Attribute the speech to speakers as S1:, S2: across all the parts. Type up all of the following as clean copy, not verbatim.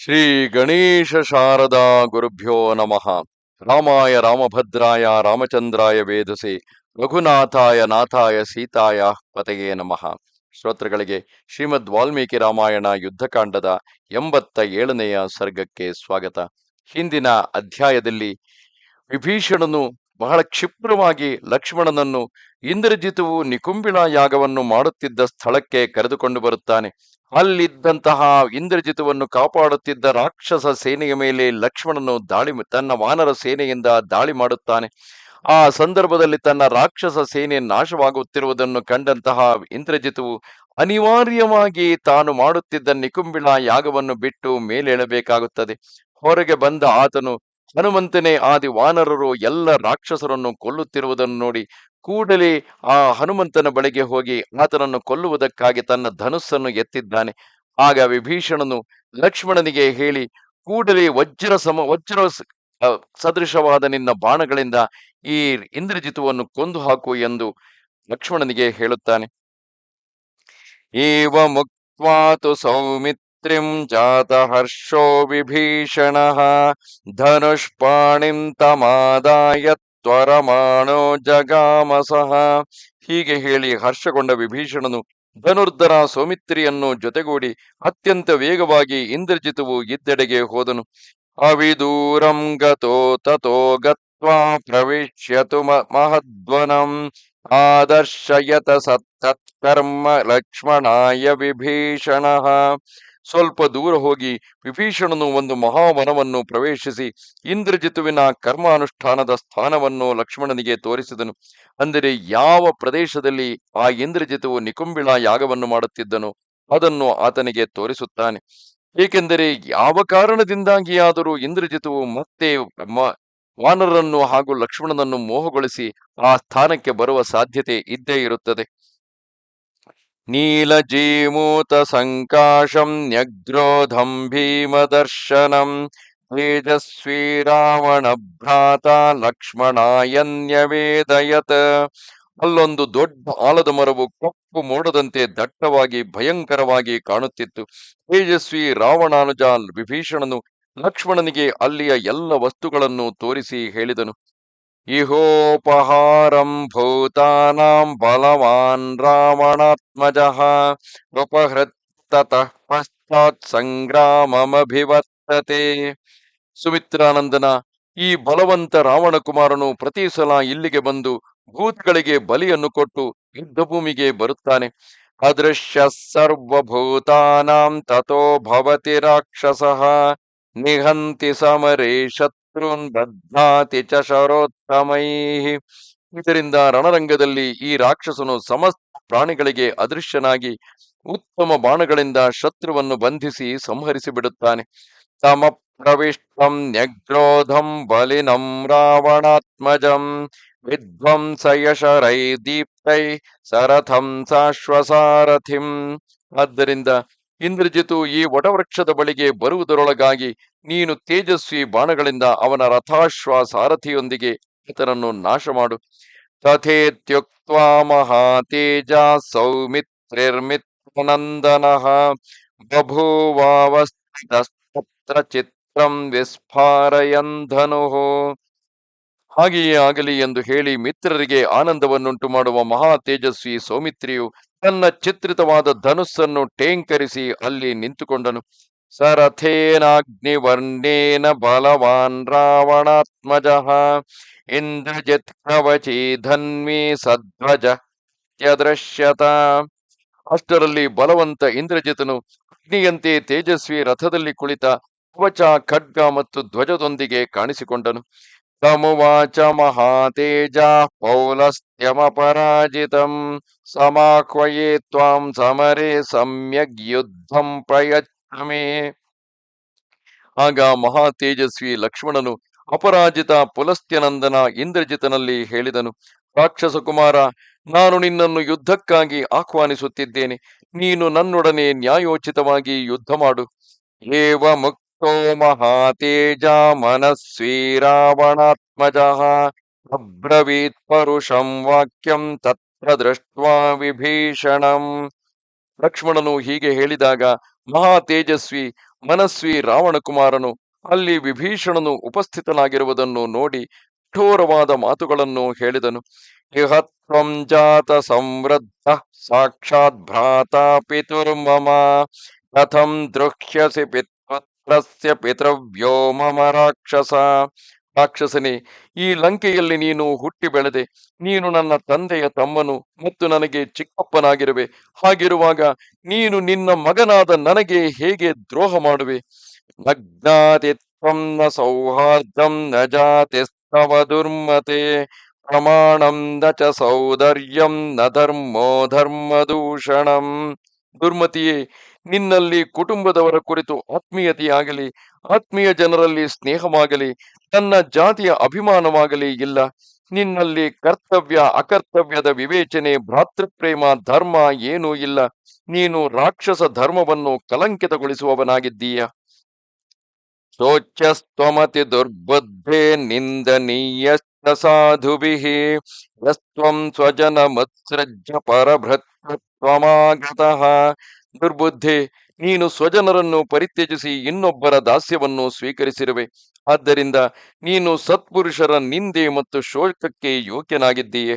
S1: ಶ್ರೀ ಗಣೇಶ ಶಾರದಾ ಗುರುಭ್ಯೋ ನಮಃ. ರಾಮಾಯ ರಾಮಭದ್ರಾಯ ರಾಮಚಂದ್ರಾಯ ವೇಧಸೆ ರಘುನಾಥಾಯ ನಾಥಾಯ ಸೀತಾಯ ಪತೆಯೇ ನಮಃ. ಶ್ರೋತೃಗಳಿಗೆ ಶ್ರೀಮದ್ ವಾಲ್ಮೀಕಿ ರಾಮಾಯಣ ಯುದ್ಧಕಾಂಡದ 87ನೆಯ ಸರ್ಗಕ್ಕೆ ಸ್ವಾಗತ. ಹಿಂದಿನ ಅಧ್ಯಾಯದಲ್ಲಿ ವಿಭೀಷಣನು ಬಹಳ ಕ್ಷಿಪ್ರವಾಗಿ ಲಕ್ಷ್ಮಣನನ್ನು ಇಂದ್ರಜಿತುವು ನಿಕುಂಬಿಳ ಯಾಗವನ್ನು ಮಾಡುತ್ತಿದ್ದ ಸ್ಥಳಕ್ಕೆ ಕರೆದುಕೊಂಡು ಬರುತ್ತಾನೆ. ಅಲ್ಲಿದ್ದಂತಹ ಇಂದ್ರಜಿತುವನ್ನು ಕಾಪಾಡುತ್ತಿದ್ದ ರಾಕ್ಷಸ ಸೇನೆಯ ಮೇಲೆ ಲಕ್ಷ್ಮಣನು ತನ್ನ ವಾನರ ಸೇನೆಯಿಂದ ದಾಳಿ ಮಾಡುತ್ತಾನೆ. ಆ ಸಂದರ್ಭದಲ್ಲಿ ತನ್ನ ರಾಕ್ಷಸ ಸೇನೆ ನಾಶವಾಗುತ್ತಿರುವುದನ್ನು ಕಂಡಂತಹ ಇಂದ್ರಜಿತುವು ಅನಿವಾರ್ಯವಾಗಿ ತಾನು ಮಾಡುತ್ತಿದ್ದ ನಿಕುಂಬಿಳ ಯಾಗವನ್ನು ಬಿಟ್ಟು ಮೇಲೇಳಬೇಕಾಗುತ್ತದೆ. ಹೊರಗೆ ಬಂದ ಆತನು ಹನುಮಂತನೇ ಆದಿ ವಾನರರು ಎಲ್ಲ ರಾಕ್ಷಸರನ್ನು ಕೊಲ್ಲುತ್ತಿರುವುದನ್ನು ನೋಡಿ ಕೂಡಲೇ ಆ ಹನುಮಂತನ ಬಳಿಗೆ ಹೋಗಿ ಆತನನ್ನು ಕೊಲ್ಲುವುದಕ್ಕಾಗಿ ತನ್ನ ಧನುಸ್ಸನ್ನು ಎತ್ತಿದ್ದಾನೆ. ಆಗ ವಿಭೀಷಣನು ಲಕ್ಷ್ಮಣನಿಗೆ ಹೇಳಿ, ಕೂಡಲೇ ವಜ್ರ ಸದೃಶವಾದ ನಿನ್ನ ಬಾಣಗಳಿಂದ ಈ ಇಂದ್ರಜಿತುವನ್ನು ಕೊಂದು ಹಾಕು ಎಂದು ಲಕ್ಷ್ಮಣನಿಗೆ ಹೇಳುತ್ತಾನೆ. ಏವ ಮುಕ್ತ್ವಾತು ಸೌಮಿತ್ರಿಂ ಜಾತ ಹರ್ಷೋ ವಿಭೀಷಣಃ ಧನುಷ್ಪಾಣಿಂ ತಮಾದಾಯ ತ್ವರಮಾಣೋ ಜಗಾಮಸಃ. ಹೀಗೆ ಹೇಳಿ ಹರ್ಷಗೊಂಡ ವಿಭೀಷಣನು ಧನುರ್ಧರ ಸೌಮಿತ್ರಿಯನ್ನು ಜೊತೆಗೂಡಿ ಅತ್ಯಂತ ವೇಗವಾಗಿ ಇಂದ್ರಜಿತುವು ಇದ್ದೆಡೆಗೆ ಹೋದನು. ಅವಿದೂರಂ ಗತೋ ತಥೋ ಗತ್ವಾ ಪ್ರವಿಶ್ಯತು ಮಹದ್ವನಂ ಆದರ್ಶಯತ ಸತ್ಕರ್ಮ ಲಕ್ಷ್ಮಣಾಯ ವಿಭೀಷಣಃ. ಸ್ವಲ್ಪ ದೂರ ಹೋಗಿ ವಿಭೀಷಣನು ಒಂದು ಮಹಾವನವನ್ನು ಪ್ರವೇಶಿಸಿ ಇಂದ್ರಜಿತುವಿನ ಕರ್ಮಾನುಷ್ಠಾನದ ಸ್ಥಾನವನ್ನು ಲಕ್ಷ್ಮಣನಿಗೆ ತೋರಿಸಿದನು. ಅಂದರೆ ಯಾವ ಪ್ರದೇಶದಲ್ಲಿ ಆ ಇಂದ್ರಜಿತುವು ನಿಕುಂಬಿಳ ಯಾಗವನ್ನು ಮಾಡುತ್ತಿದ್ದನೋ ಅದನ್ನು ಆತನಿಗೆ ತೋರಿಸುತ್ತಾನೆ. ಏಕೆಂದರೆ ಯಾವ ಕಾರಣದಿಂದಾಗಿಯಾದರೂ ಇಂದ್ರಜಿತುವು ಮತ್ತೆ ವಾನರನ್ನು ಹಾಗೂ ಲಕ್ಷ್ಮಣನನ್ನು ಮೋಹಗೊಳಿಸಿ ಆ ಸ್ಥಾನಕ್ಕೆ ಬರುವ ಸಾಧ್ಯತೆ ಇದ್ದೇ ಇರುತ್ತದೆ. ನೀಲಜೀಮೂತ ಸಂಕಾಶಂ ನ್ಯಗ್ರೋಧಂ ಭೀಮದರ್ಶನಂ ತೇಜಸ್ವಿ ರಾವಣ ಭ್ರಾತ ಲಕ್ಷ್ಮಣಾಯನ್ಯವೇದಯತ್. ಅಲ್ಲೊಂದು ದೊಡ್ಡ ಆಲದ ಮರವು ಕಪ್ಪು ಮೋಡದಂತೆ ದಟ್ಟವಾಗಿ ಭಯಂಕರವಾಗಿ ಕಾಣುತ್ತಿತ್ತು. ತೇಜಸ್ವಿ ರಾವಣಾನುಜ ವಿಭೀಷಣನು ಲಕ್ಷ್ಮಣನಿಗೆ ಅಲ್ಲಿಯ ಎಲ್ಲ ವಸ್ತುಗಳನ್ನು ತೋರಿಸಿ ಹೇಳಿದನು. ಇಹೋಪಹಾರಂ ಭೂತಾನಾಂ ಬಲವಾನ್ ರಾವಣಾತ್ಮಜಃ ಉಪಹೃತ್ತತಃ ಪಶ್ಚಾತ್ ಸಂಗ್ರಾಮಮಭಿವರ್ತತೆ. ಸುಮಿತ್ರಾನಂದನ, ಈ ಬಲವಂತ ರಾವಣ ಕುಮಾರನು ಪ್ರತಿ ಸಲ ಇಲ್ಲಿಗೆ ಬಂದು ಭೂತಗಳಿಗೆ ಬಲಿಯನ್ನು ಕೊಟ್ಟು ಯುದ್ಧ ಭೂಮಿಗೆ ಬರುತ್ತಾನೆ. ಅದೃಶ್ಯ ಸರ್ವಭೂತಾನಾಂ ತಥೋ ಭವತಿ ರಾಕ್ಷಸಃ ನಿಹಂತಿ ಸಮರೇ ಶತ್ರುನ್ ಬದ್ಧಾತಿ ಚ ಶರೋತ್ತಮೈಃ. ಇದರಿಂದ ರಣರಂಗದಲ್ಲಿ ಈ ರಾಕ್ಷಸನು ಸಮಸ್ತ ಪ್ರಾಣಿಗಳಿಗೆ ಅದೃಶ್ಯನಾಗಿ ಉತ್ತಮ ಬಾಣಗಳಿಂದ ಶತ್ರುವನ್ನು ಬಂಧಿಸಿ ಸಂಹರಿಸಿ ಬಿಡುತ್ತಾನೆ. ತಮ ಪ್ರವಿಷ್ಟಂ ನ್ಯಗ್ರೋಧಂ ಬಲಿನಂ ರಾವಣಾತ್ಮಜಂ ವಿಧ್ವಂಸಯಶರೈ ದೀಪ್ತೈ ಸರಥಂ ಸಾಶ್ವಸಾರಥಿಂ. ಆದ್ದರಿಂದ ಇಂದ್ರಜಿತು ಈ ವಟವೃಕ್ಷದ ಬಳಿಗೆ ಬರುವುದರೊಳಗಾಗಿ ನೀನು ತೇಜಸ್ವಿ ಬಾಣಗಳಿಂದ ಅವನ ರಥಾಶ್ವ ಸಾರಥಿಯೊಂದಿಗೆ ಈತನನ್ನು ನಾಶ ಮಾಡು. ತಥೇತ್ಯುಕ್ತ್ವಾ ಮಹಾತೇಜ ಸೌಮಿತ್ರಿರ್ಮಿತ್ರನಂದನಃ ಬಭೂವಾವಸ್ಥಿತಸ್ತತ್ರ ಚಿತ್ರಂ ವಿಸ್ಫಾರಯನ್ ಧನುಃ. ಹಾಗೆಯೇ ಆಗಲಿ ಎಂದು ಹೇಳಿ ಮಿತ್ರರಿಗೆ ಆನಂದವನ್ನುಂಟು ಮಾಡುವ ಮಹಾ ತೇಜಸ್ವಿ ಸೌಮಿತ್ರಿಯು ತನ್ನ ಚಿತ್ರಿತವಾದ ಧನುಸ್ಸನ್ನು ಟೇಂಕರಿಸಿ ಅಲ್ಲಿ ನಿಂತುಕೊಂಡನು. ಸರಥೇನಾಗ್ನಿವರ್ಣೇನ ಬಲವಾನ್ ರಾವಣಾತ್ಮಜಃ ಇಂದ್ರಜಿತ್ ಕವಚಿ ಧನ್ವಿ ಸಧ್ವಜ ತ್ಯದೃಶ್ಯತ. ಅಷ್ಟರಲ್ಲಿ ಬಲವಂತ ಇಂದ್ರಜಿತನು ಅಗ್ನಿಯಂತೆ ತೇಜಸ್ವಿ ರಥದಲ್ಲಿ ಕುಳಿತ ಕವಚ ಖಡ್ಗ ಮತ್ತು ಧ್ವಜದೊಂದಿಗೆ ಕಾಣಿಸಿಕೊಂಡನು. ತಮುವಾಚ ಮಹಾತೇಜ ಪೌಲಸ್ತ್ಯಮಪರಾಜಿತಂ ಸಮಾಹ್ವಯೇ ತ್ವಾಂ ಸಮರೇ ಸಮ್ಯಗ್ ಯುದ್ಧಂ ಪ್ರಯಚ್ಛಮೇ. ಆಗ ಮಹಾತೇಜಸ್ವಿ ಲಕ್ಷ್ಮಣನು ಅಪರಾಜಿತ ಪುಲಸ್ತ್ಯನಂದನ ಇಂದ್ರಜಿತನಲ್ಲಿ ಹೇಳಿದನು. ರಾಕ್ಷಸ ಕುಮಾರ, ನಾನು ನಿನ್ನನ್ನು ಯುದ್ಧಕ್ಕಾಗಿ ಆಹ್ವಾನಿಸುತ್ತಿದ್ದೇನೆ. ನೀನು ನನ್ನೊಡನೆ ನ್ಯಾಯೋಚಿತವಾಗಿ ಯುದ್ಧ ಮಾಡು. ಏವ ಮುಕ್ತೋ ಮಹಾತೇಜ ಮನಸ್ವೀ ರಾವಣಾತ್ಮಜಃ ಅಬ್ರವೀತ್ ಪರುಷಂ ವಾಕ್ಯಂ ತತ್ರ ದೃಷ್ಟ್ವಾ ವಿಭೀಷಣಂ. ಲಕ್ಷ್ಮಣನು ಹೀಗೆ ಹೇಳಿದಾಗ ಮಹಾ ತೇಜಸ್ವಿ ಮನಸ್ವಿ ರಾವಣಕುಮಾರನು ಅಲ್ಲಿ ವಿಭೀಷಣನು ಉಪಸ್ಥಿತನಾಗಿರುವುದನ್ನು ನೋಡಿ ಕಠೋರವಾದ ಮಾತುಗಳನ್ನು ಹೇಳಿದನು. ಇಹ ತ್ವಂ ಜಾತ ಸಂವೃದ್ಧ ಸಾಕ್ಷಾತ್ ಭ್ರಾತಾ ಪಿತುರ್ಮಮ ಕಥಂ ದೃಕ್ಷ್ಯಸಿ ಪಿತೃಸ್ಯ ಪಿತೃವ್ಯೋ ಮಮ ರಾಕ್ಷಸ. ರಾಕ್ಷಸನೇ, ಈ ಲಂಕೆಯಲ್ಲಿ ನೀನು ಹುಟ್ಟಿ ಬೆಳೆದೆ. ನೀನು ನನ್ನ ತಂದೆಯ ತಮ್ಮನು ಮತ್ತು ನನಗೆ ಚಿಕ್ಕಪ್ಪನಾಗಿರುವೆ. ಹಾಗಿರುವಾಗ ನೀನು ನಿನ್ನ ಮಗನಾದ ನನಗೆ ಹೇಗೆ ದ್ರೋಹ ಮಾಡುವೆ? ನಜ್ಞಾತಿ ತ್ವಂ ನ ಸೌಹಾರ್ದಂ ನ ಜಾತಿಸ್ತವ ದುರ್ಮತೆ ಪ್ರಮಾಣಂ ನ ಚ ಸೌಂದರ್ಯಂ ನ ಧರ್ಮೋ ಧರ್ಮದೂಷಣಂ. ದುರ್ಮತಿಯೇ, ನಿನ್ನಲ್ಲಿ ಕುಟುಂಬದವರ ಕುರಿತು ಆತ್ಮೀಯತೆಯಾಗಲಿ, ಆತ್ಮೀಯ ಜನರಲ್ಲಿ ಸ್ನೇಹವಾಗಲಿ, ತನ್ನ ಜಾತಿಯ ಅಭಿಮಾನವಾಗಲಿ ಇಲ್ಲ. ನಿನ್ನಲ್ಲಿ ಕರ್ತವ್ಯ ಅಕರ್ತವ್ಯದ ವಿವೇಚನೆ, ಭ್ರಾತೃಪ್ರೇಮ, ಧರ್ಮ ಏನೂ ಇಲ್ಲ. ನೀನು ರಾಕ್ಷಸ ಧರ್ಮವನ್ನು ಕಲಂಕಿತಗೊಳಿಸುವವನಾಗಿದ್ದೀಯ. ಶೋಚ್ಯಸ್ತ್ವಮತಿ ದುರ್ಬುದ್ಧೇ ನಿಂದನೀಯಶ್ಚ ಸಾಧುಭಿಃ ಯಸ್ತ್ವಂ ಸ್ವಜನಮತ್ಸೃಜ್ಯ ಪರಭೃತ್ಯತ್ವಮಾಗತಃ. ದುರ್ಬುದ್ಧೆ, ನೀನು ಸ್ವಜನರನ್ನು ಪರಿತ್ಯಜಿಸಿ ಇನ್ನೊಬ್ಬರ ದಾಸ್ಯವನ್ನು ಸ್ವೀಕರಿಸಿರುವೆ. ಆದ್ದರಿಂದ ನೀನು ಸತ್ಪುರುಷರ ನಿಂದೆ ಮತ್ತು ಶೋಕಕ್ಕೆ ಯೋಗ್ಯನಾಗಿದ್ದೀಯೆ.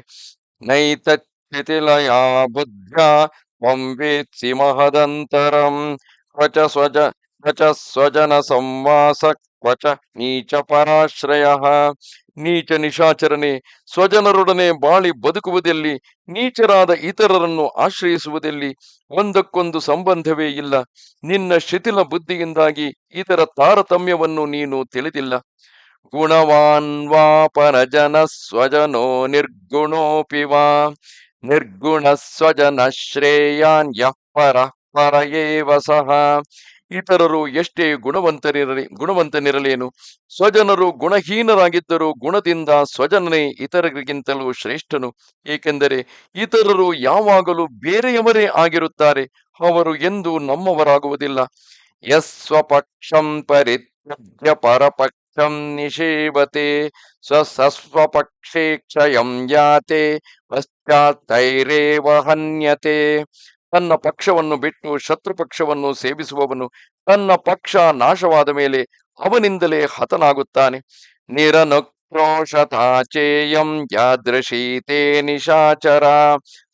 S1: ನೈತಚ್ಚಿತಿಲಯಾ ಬುದ್ಧ್ಯಾ ತ್ವಂ ವೇತ್ಸಿ ಮಹದಂತರಂ ಕ್ವಚ ಸ್ವಜನ ಸಂವಾಸ ಕ್ವಚ ನೀಚ ಪರಾಶ್ರಯಃ. ನೀಚ ನಿಶಾಚರನೆ, ಸ್ವಜನರೊಡನೆ ಬಾಳಿ ಬದುಕುವುದೆಲ್ಲಿ? ನೀಚರಾದ ಇತರರನ್ನು ಆಶ್ರಯಿಸುವುದೆಲ್ಲಿ? ಒಂದಕ್ಕೊಂದು ಸಂಬಂಧವೇ ಇಲ್ಲ. ನಿನ್ನ ಶಿಥಿಲ ಬುದ್ಧಿಯಿಂದಾಗಿ ಇದರ ತಾರತಮ್ಯವನ್ನು ನೀನು ತಿಳಿದಿಲ್ಲ. ಗುಣವಾನ್ ವಾ ಪರಜನ ಸ್ವಜನೋ ನಿರ್ಗುಣೋಪಿ ವಾ ನಿರ್ಗುಣ ಸ್ವಜನ ಶ್ರೇಯಾನ್ ಯಃ ಪರಃ ಪರ ಏವ ಸಹ. ಇತರರು ಎಷ್ಟೇ ಗುಣವಂತನಿರಲೇನು, ಸ್ವಜನರು ಗುಣಹೀನರಾಗಿದ್ದರೂ ಗುಣದಿಂದ ಸ್ವಜನನೇ ಇತರರಿಗಿಂತಲೂ ಶ್ರೇಷ್ಠನು. ಏಕೆಂದರೆ ಇತರರು ಯಾವಾಗಲೂ ಬೇರೆಯವರೇ ಆಗಿರುತ್ತಾರೆ, ಅವರು ಎಂದೂ ನಮ್ಮವರಾಗುವುದಿಲ್ಲ. ಯಸ್ವಪಕ್ಷಂ ಪರಿತ್ಯಜ್ಯ ಪರಪಕ್ಷಂ ನಿಷೇವತೆ ಸ್ವಪಕ್ಷೇ ಕ್ಷಯಂ ಯಾತೆ ಪಶ್ಚಾತ್ತೈರೇವ ಹನ್ಯತೆ. ತನ್ನ ಪಕ್ಷವನ್ನು ಬಿಟ್ಟು ಶತ್ರು ಪಕ್ಷವನ್ನು ಸೇವಿಸುವವನು ತನ್ನ ಪಕ್ಷ ನಾಶವಾದ ಮೇಲೆ ಅವನಿಂದಲೇ ಹತನಾಗುತ್ತಾನೆ. ನಿರನುಕ್ರೋಶತಾಚೇಯಂ ಯಾದೃಶೀತೆ ನಿಶಾಚರ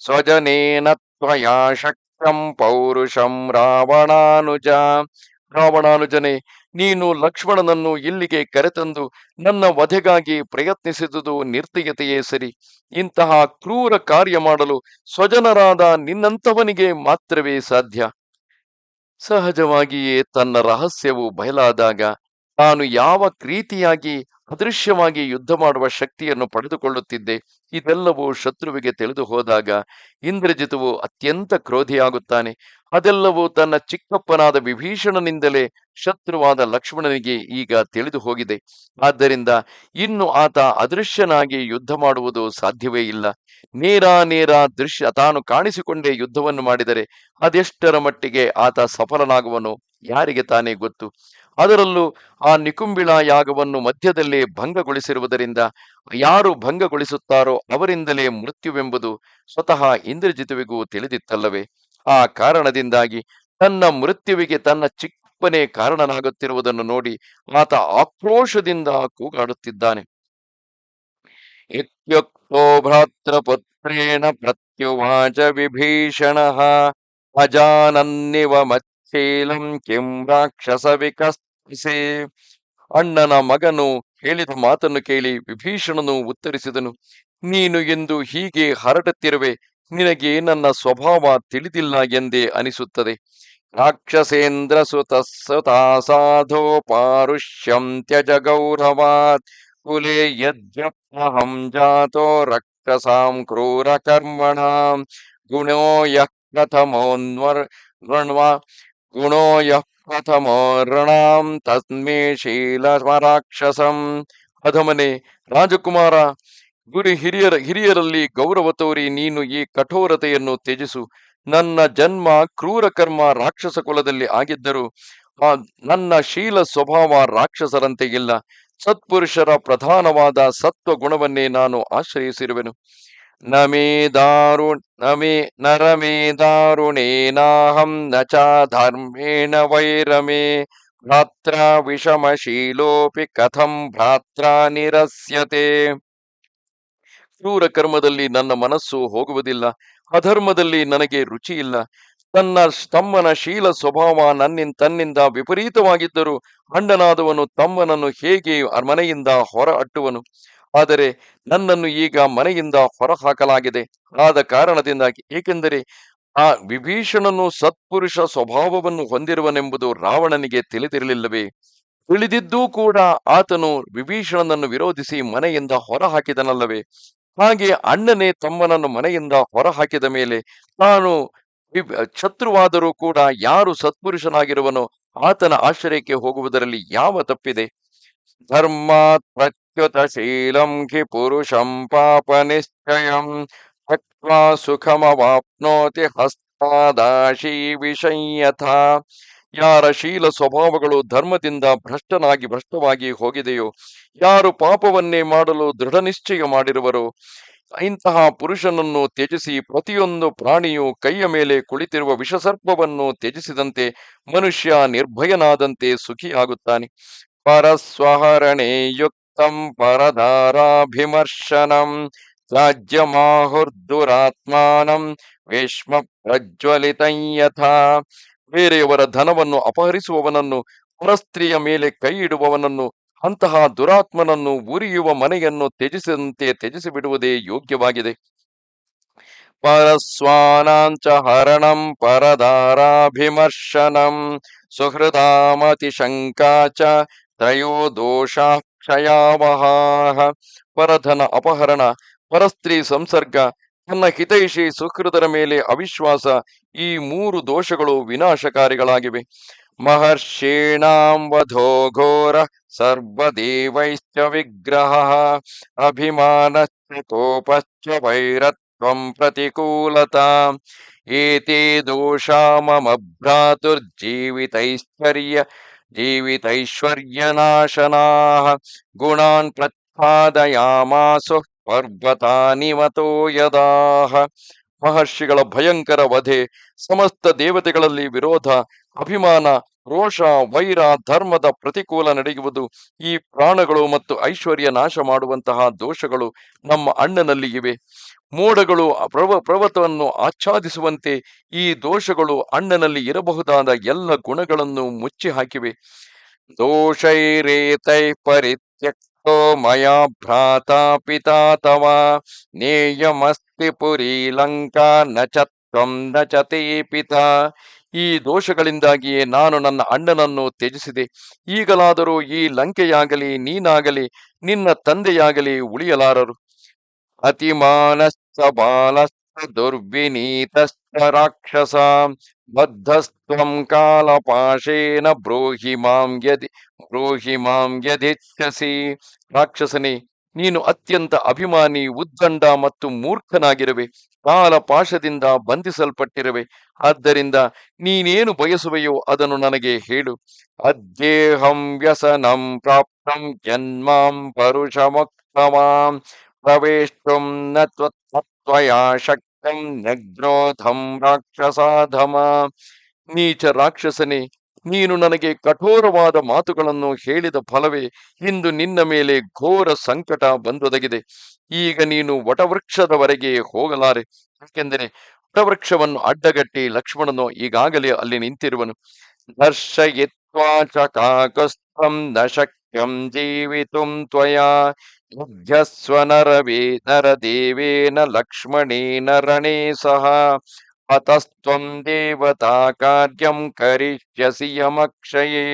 S1: ಸ್ವಜನೇನ ತ್ವಯಾ ಶಕ್ಯಂ ಪೌರುಷಂ ರಾವಣಾನುಜ. ರಾವಣಾನುಜನೇ, ನೀನು ಲಕ್ಷ್ಮಣನನ್ನು ಇಲ್ಲಿಗೆ ಕರೆತಂದು ನನ್ನ ವಧೆಗಾಗಿ ಪ್ರಯತ್ನಿಸಿದುದು ನಿರ್ದಯತೆಯೇ ಸರಿ. ಇಂತಹ ಕ್ರೂರ ಕಾರ್ಯ ಮಾಡಲು ಸ್ವಜನರಾದ ನಿನ್ನಂಥವನಿಗೆ ಮಾತ್ರವೇ ಸಾಧ್ಯ. ಸಹಜವಾಗಿಯೇ ತನ್ನ ರಹಸ್ಯವು ಬಯಲಾದಾಗ ತಾನು ಯಾವ ರೀತಿಯಾಗಿ ಅದೃಶ್ಯವಾಗಿ ಯುದ್ಧ ಮಾಡುವ ಶಕ್ತಿಯನ್ನು ಪಡೆದುಕೊಳ್ಳುತ್ತಿದ್ದೆ, ಇದೆಲ್ಲವೂ ಶತ್ರುವಿಗೆ ತಿಳಿದು ಹೋದಾಗ ಇಂದ್ರಜಿತುವು ಅತ್ಯಂತ ಕ್ರೋಧಿಯಾಗುತ್ತಾನೆ. ಅದೆಲ್ಲವೂ ತನ್ನ ಚಿಕ್ಕಪ್ಪನಾದ ವಿಭೀಷಣನಿಂದಲೇ ಶತ್ರುವಾದ ಲಕ್ಷ್ಮಣನಿಗೆ ಈಗ ತಿಳಿದು ಹೋಗಿದೆ. ಆದ್ದರಿಂದ ಇನ್ನು ಆತ ಅದೃಶ್ಯನಾಗಿ ಯುದ್ಧ ಮಾಡುವುದು ಸಾಧ್ಯವೇ ಇಲ್ಲ. ನೇರ ದೃಶ್ಯ ತಾನು ಕಾಣಿಸಿಕೊಂಡೇ ಯುದ್ಧವನ್ನು ಮಾಡಿದರೆ ಅದೆಷ್ಟರ ಮಟ್ಟಿಗೆ ಆತ ಸಫಲನಾಗುವನು ಯಾರಿಗೆ ತಾನೇ ಗೊತ್ತು. ಅದರಲ್ಲೂ ಆ ನಿಕುಂಬಿಳ ಯಾಗವನ್ನು ಮಧ್ಯದಲ್ಲೇ ಭಂಗಗೊಳಿಸಿರುವುದರಿಂದ ಯಾರು ಭಂಗಗೊಳಿಸುತ್ತಾರೋ ಅವರಿಂದಲೇ ಮೃತ್ಯುವೆಂಬುದು ಸ್ವತಃ ಇಂದ್ರಜಿತುವಿಗೂ ತಿಳಿದಿತ್ತಲ್ಲವೇ. ಆ ಕಾರಣದಿಂದಾಗಿ ತನ್ನ ಮೃತ್ಯುವಿಗೆ ತನ್ನ ಚಿಕ್ಕಪ್ಪನೇ ಕಾರಣನಾಗುತ್ತಿರುವುದನ್ನು ನೋಡಿ ಆತ ಆಕ್ರೋಶದಿಂದ ಕೂಗಾಡುತ್ತಿದ್ದಾನೆ. ಇತ್ಯುಕ್ತೋ ಭ್ರಾತೃಪುತ್ರೇಣ ಪ್ರತ್ಯುವಾಚ ವಿಭೀಷಣಃ ಅಜಾನನ್ನಿವ ಮಚ್ಚೇಲಂ ಕಿಂ ರಾಕ್ಷಸ ವಿಕಸ್ಸೆ. ಅಣ್ಣನ ಮಗನು ಹೇಳಿದ ಮಾತನ್ನು ಕೇಳಿ ವಿಭೀಷಣನು ಉತ್ತರಿಸಿದನು, ನೀನು ಎಂದು ಹೀಗೆ ಹರಡುತ್ತಿರುವೆ, ನಿನಗೆ ನನ್ನ ಸ್ವಭಾವ ತಿಳಿದಿಲ್ಲ ಎಂದೇ ಅನಿಸುತ್ತದೆ. ರಾಕ್ಷಸೇಂದ್ರ ಸುತಾ ಸಾಧೋ ಪಾರುಷ್ಯಂ ತ್ಯಜ ಗೌರವಾತ್ ಕುಲೆ ಯದ್ಯಹಂ ಜಾತೋ ರಕ್ಷಸಾಂ ಕ್ರೂರ ಕರ್ಮಣಾಂ ಗುಣೋ ಯಃ ಗುಣೋ ಯಃ ಪ್ರಥಮೋ ಋಣಾಂ ತಸ್ಮೇ ಶೀಲರಾಕ್ಷಸಂ. ಅಧಮನೆ, ರಾಜಕುಮಾರ, ಹಿರಿಯರಲ್ಲಿ ಗೌರವ ತೋರಿ ನೀನು ಈ ಕಠೋರತೆಯನ್ನು ತ್ಯಜಿಸು. ನನ್ನ ಜನ್ಮ ಕ್ರೂರ ಕರ್ಮ ರಾಕ್ಷಸ ಕುಲದಲ್ಲಿ ಆಗಿದ್ದರೂ ನನ್ನ ಶೀಲ ಸ್ವಭಾವ ರಾಕ್ಷಸರಂತೆ ಇಲ್ಲ. ಸತ್ಪುರುಷರ ಪ್ರಧಾನವಾದ ಸತ್ವ ಗುಣವನ್ನೇ ನಾನು ಆಶ್ರಯಿಸಿರುವೆನು. ನರಮೇ ದಾರುಣೇನಾಹಂ ನ ಚ ಧರ್ಮೇಣ ವೈರಮೇ ಭ್ರಾತ್ರ ವಿಷಮಶೀಲೋಪಿ ಕಥಂ ಭ್ರಾತ್ರ ನಿರಸ್ಯತೆ. ಕ್ರೂರ ಕರ್ಮದಲ್ಲಿ ನನ್ನ ಮನಸ್ಸು ಹೋಗುವುದಿಲ್ಲ, ಅಧರ್ಮದಲ್ಲಿ ನನಗೆ ರುಚಿ ಇಲ್ಲ. ತಮ್ಮನ ಶೀಲ ಸ್ವಭಾವ ತನ್ನಿಂದ ವಿಪರೀತವಾಗಿದ್ದರೂ ಅಣ್ಣನಾದವನು ತಮ್ಮನನ್ನು ಹೇಗೆ ಮನೆಯಿಂದ ಹೊರ ಅಟ್ಟುವನು? ಆದರೆ ನನ್ನನ್ನು ಈಗ ಮನೆಯಿಂದ ಹೊರ ಹಾಕಲಾಗಿದೆ. ಆದ ಕಾರಣದಿಂದಾಗಿ, ಏಕೆಂದರೆ ಆ ವಿಭೀಷಣನು ಸತ್ಪುರುಷ ಸ್ವಭಾವವನ್ನು ಹೊಂದಿರುವನೆಂಬುದು ರಾವಣನಿಗೆ ತಿಳಿದಿರಲಿಲ್ಲವೇ? ತಿಳಿದಿದ್ದೂ ಕೂಡ ಆತನು ವಿಭೀಷಣನನ್ನು ವಿರೋಧಿಸಿ ಮನೆಯಿಂದ ಹೊರ ಹಾಕಿದನಲ್ಲವೇ? ಹಾಗೆ ಅಣ್ಣನೇ ತಮ್ಮನನ್ನು ಮನೆಯಿಂದ ಹೊರ ಹಾಕಿದ ಮೇಲೆ ತಾನು ಶತ್ರುವಾದರೂ ಕೂಡ ಯಾರು ಸತ್ಪುರುಷನಾಗಿರುವನೋ ಆತನ ಆಶ್ರಯಕ್ಕೆ ಹೋಗುವುದರಲ್ಲಿ ಯಾವ ತಪ್ಪಿದೆ? ಧರ್ಮಾತ್ ಪ್ರಚ್ಯುತ ಶೀಲಂ ಹಿ ಪುರುಷಂ ಪಾಪ ನಿಶ್ಚಯಂ ತ್ಯಕ್ವಾ ಸುಖಮವಾಪ್ನೋತಿ ಹಸ್ತಾದಾಶೀ ವಿಷಯಥಾ. ಯಾರ ಶೀಲ ಸ್ವಭಾವಗಳು ಧರ್ಮದಿಂದ ಭ್ರಷ್ಟವಾಗಿ ಹೋಗಿದೆಯೋ, ಯಾರು ಪಾಪವನ್ನೇ ಮಾಡಲು ದೃಢ ನಿಶ್ಚಯ ಮಾಡಿರುವರೋ, ಇಂತಹ ಪುರುಷನನ್ನು ತ್ಯಜಿಸಿ ಪ್ರತಿಯೊಂದು ಪ್ರಾಣಿಯು ಕೈಯ ಮೇಲೆ ಕುಳಿತಿರುವ ವಿಷಸರ್ಪವನ್ನು ತ್ಯಜಿಸಿದಂತೆ ಮನುಷ್ಯ ನಿರ್ಭಯನಾದಂತೆ ಸುಖಿಯಾಗುತ್ತಾನೆ. ಪರಸ್ವಹರಣೆ ಯುಕ್ತಂ ಪರದಾರಾಭಿಮರ್ಶನಂ ತ್ಯಾಜ್ಯಮಾಹುರ್ದುರಾತ್ಮಾನಂ ವಿಷ್ಮ ಪ್ರಜ್ವಲಿತಂ ಯಥಾ. ಬೇರೆಯವರ ಧನವನ್ನು ಅಪಹರಿಸುವವನನ್ನು, ಪರಸ್ತ್ರೀಯ ಮೇಲೆ ಕೈ ಇಡುವವನನ್ನು, ಅಂತಹ ದುರಾತ್ಮನನ್ನು ಉರಿಯುವ ಮನೆಯನ್ನು ತ್ಯಜಿಸಿದಂತೆ ತ್ಯಜಿಸಿಬಿಡುವುದೇ ಯೋಗ್ಯವಾಗಿದೆ. ಪರಸ್ವಾನಾಂಚ ಹರಣಂ ಪರದಾರಾಭಿಮರ್ಶನಂ ಸುಹೃದಾಮತಿ ಶಂಕಾಚ ತ್ರಯೋ ದೋಷಾ ಕ್ಷಯಾವಹಾಃ. ಪರಧನ ಅಪಹರಣ, ಪರಸ್ತ್ರೀ ಸಂಸರ್ಗ, ತನ್ನ ಹಿತೈಷಿ ಸುಹೃದರ ಮೇಲೆ ಅವಿಶ್ವಾಸ, ಈ ಮೂರು ದೋಷಗಳು ವಿನಾಶಕಾರಿಗಳಾಗಿವೆ. ಮಹರ್ಷೀಣಾಂ ವಧೋ ಘೋರ ಸರ್ವದೇವೈಶ್ಚ ವಿಗ್ರಹ ಅಭಿಮಾನಶ್ಚ ಕೋಪಶ್ಚ ವೈರತ್ವಂ ಪ್ರತಿಕೂಲತಾ ಏತೇ ದೋಷಾ ಮಮ ಜೀವಿತೈಶ್ವರ್ಯನಾಶನಾಃ ಗುಣಾನ್ ಪ್ರಚ್ಛಾದಯಾಮಾಸು ಪರ್ವತಾನಿವತೋ ಯದಾಃ. ಮಹರ್ಷಿಗಳ ಭಯಂಕರ ವಧೆ, ಸಮಸ್ತ ದೇವತೆಗಳಲ್ಲಿ ವಿರೋಧ, ಅಭಿಮಾನ, ರೋಷ, ವೈರ, ಧರ್ಮದ ಪ್ರತಿಕೂಲ ನಡೆಯುವುದು, ಈ ಪ್ರಾಣಗಳು ಮತ್ತು ಐಶ್ವರ್ಯ ನಾಶ ಮಾಡುವಂತಹ ದೋಷಗಳು ನಮ್ಮ ಅಣ್ಣನಲ್ಲಿ ಇವೆ. ಮೋಡಗಳು ಪರ್ವತವನ್ನು ಆಚ್ಛಾದಿಸುವಂತೆ ಈ ದೋಷಗಳು ಅಣ್ಣನಲ್ಲಿ ಇರಬಹುದಾದ ಎಲ್ಲ ಗುಣಗಳನ್ನು ಮುಚ್ಚಿ ಹಾಕಿವೆ. ದೋಷೈರೇತೈ ಪರಿತ್ಯಕ್ತೋ ಮಯಾ ಭ್ರಾತಾ ಪಿತಾ ತವ ನೇಯಮಸ್ತಿ ಪುರಿ ಲಂಕಾ ನ ಚ ತ್ವಂ ನ ಚ ತೇ ಪಿತಾ. ಈ ದೋಷಗಳಿಂದಾಗಿಯೇ ನಾನು ನನ್ನ ಅಣ್ಣನನ್ನು ತ್ಯಜಿಸಿದೆ. ಈಗಲಾದರೂ ಈ ಲಂಕೆಯಾಗಲಿ, ನೀನಾಗಲಿ, ನಿನ್ನ ತಂದೆಯಾಗಲಿ ಉಳಿಯಲಾರರು. ಅತಿಮಾನಶ್ಚ ಬಾಲಶ್ಚ ದುರ್ವಿನೀತಶ್ಚ ರಾಕ್ಷಸ ಬದ್ಧಸ್ತ್ವಂ ಕಾಲಪಾಶೇನ ಬ್ರೂಹಿ ಮಾಂ ಯದಿಚ್ಛಸಿ. ರಾಕ್ಷಸನೇ, ನೀನು ಅತ್ಯಂತ ಅಭಿಮಾನಿ, ಉದ್ದಂಡ ಮತ್ತು ಮೂರ್ಖನಾಗಿರುವೆ. ಕಾಲಪಾಶದಿಂದ ಬಂಧಿಸಲ್ಪಟ್ಟಿರುವೆ. ಆದ್ದರಿಂದ ನೀನೇನು ಬಯಸುವೆಯೋ ಅದನ್ನು ನನಗೆ ಹೇಳು. ಅದ್ಯೇಹಂ ವ್ಯಸನಂ ಪ್ರಾಪ್ತಂ ಜನ್ಮಾಂ ಪರುಷಮುಕ್ತವಾಂ ಪ್ರವೇಷ್ಟುಂ ನ ತ್ವಯಾ ಶಕ್ತಂ ನಗ್ರೋಧಂ ರಾಕ್ಷಸಾಧಮ. ನೀಚ ರಾಕ್ಷಸನೇ, ನೀನು ನನಗೆ ಕಠೋರವಾದ ಮಾತುಗಳನ್ನು ಹೇಳಿದ ಫಲವೇ ಇಂದು ನಿನ್ನ ಮೇಲೆ ಘೋರ ಸಂಕಟ ಬಂದೊದಗಿದೆ. ಈಗ ನೀನು ವಟವೃಕ್ಷದವರೆಗೆ ಹೋಗಲಾರೆ, ಯಾಕೆಂದರೆ ವಟವೃಕ್ಷವನ್ನು ಅಡ್ಡಗಟ್ಟಿ ಲಕ್ಷ್ಮಣನು ಈಗಾಗಲೇ ಅಲ್ಲಿ ನಿಂತಿರುವನು. ದರ್ಶಯಿತ್ವಾ ಚ ಕಾಕುಸ್ಥಂ ನ ಶಕ್ಯಂ ಜೀವಿತುಂ ತ್ವಯಾ ಯುಧ್ಯಸ್ವ ನರದೇವೇನ ಲಕ್ಷ್ಮಣೇನ ರಣೇ ಸಹ ಅತಸ್ತ್ವಂ ದೇವತಾ ಕಾರ್ಯಂ ಕರಿಷ್ಯಸಿ ಯಮಕ್ಷಯೇ.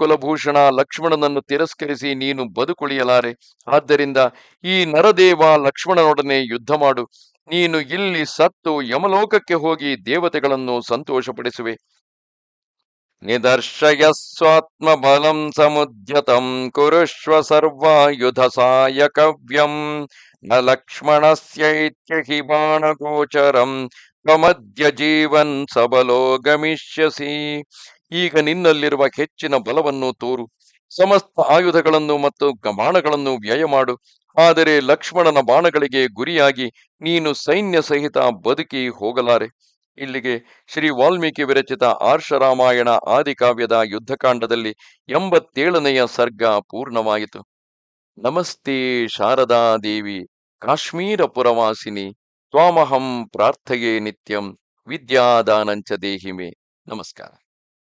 S1: ಕುಲಭೂಷಣ ಲಕ್ಷ್ಮಣನನ್ನು ತಿರಸ್ಕರಿಸಿ ನೀನು ಬದುಕುಳಿಯಲಾರೆ. ಆದ್ದರಿಂದ ಈ ನರದೇವ ಲಕ್ಷ್ಮಣನೊಡನೆ ಯುದ್ಧ ಮಾಡು. ನೀನು ಇಲ್ಲಿ ಸತ್ತು ಯಮಲೋಕಕ್ಕೆ ಹೋಗಿ ದೇವತೆಗಳನ್ನು ಸಂತೋಷಪಡಿಸುವೆ. ನಿದರ್ಶಯಸ್ವಾತ್ಮ ಬಲಂ ಸಮುದ್ಯತಂ ಕುರುಷ್ವ ಸರ್ವಾಯುಧ ಸಾಯಕವ್ಯಂ ನ ಲಕ್ಷ್ಮಣಸ್ಯೈತ್ಯ ಹಿ ಬಾಣಗೋಚರಂ ತ್ವಮದ್ಯ ಜೀವನ್ ಸಬಲೋ ಗಮಿಷ್ಯಸಿ. ಈಗ ನಿನ್ನಲ್ಲಿರುವ ಹೆಚ್ಚಿನ ಬಲವನ್ನು ತೋರು, ಸಮಸ್ತ ಆಯುಧಗಳನ್ನು ಮತ್ತು ಬಾಣಗಳನ್ನು ವ್ಯಯ ಮಾಡು. ಆದರೆ ಲಕ್ಷ್ಮಣನ ಬಾಣಗಳಿಗೆ ಗುರಿಯಾಗಿ ನೀನು ಸೈನ್ಯ ಸಹಿತ ಬದುಕಿ ಹೋಗಲಾರೆ. ಇಲ್ಲಿಗೆ ಶ್ರೀ ವಾಲ್ಮೀಕಿ ವಿರಚಿತ ಆರ್ಷರಾಮಾಯಣ ಆದಿಕಾವ್ಯದ ಯುದ್ಧಕಾಂಡದಲ್ಲಿ 87ನೆಯ ಸರ್ಗ ಪೂರ್ಣವಾಯಿತು. ನಮಸ್ತೆ ಶಾರದಾ ದೇವಿ ಕಾಶ್ಮೀರ ಪುರವಾಸಿನಿ ತ್ವಾಮಹಂ ಪ್ರಾರ್ಥಯೇ ನಿತ್ಯಂ ವಿದ್ಯಾದಾನಂಚ ದೇಹಿಮೆ. ನಮಸ್ಕಾರ.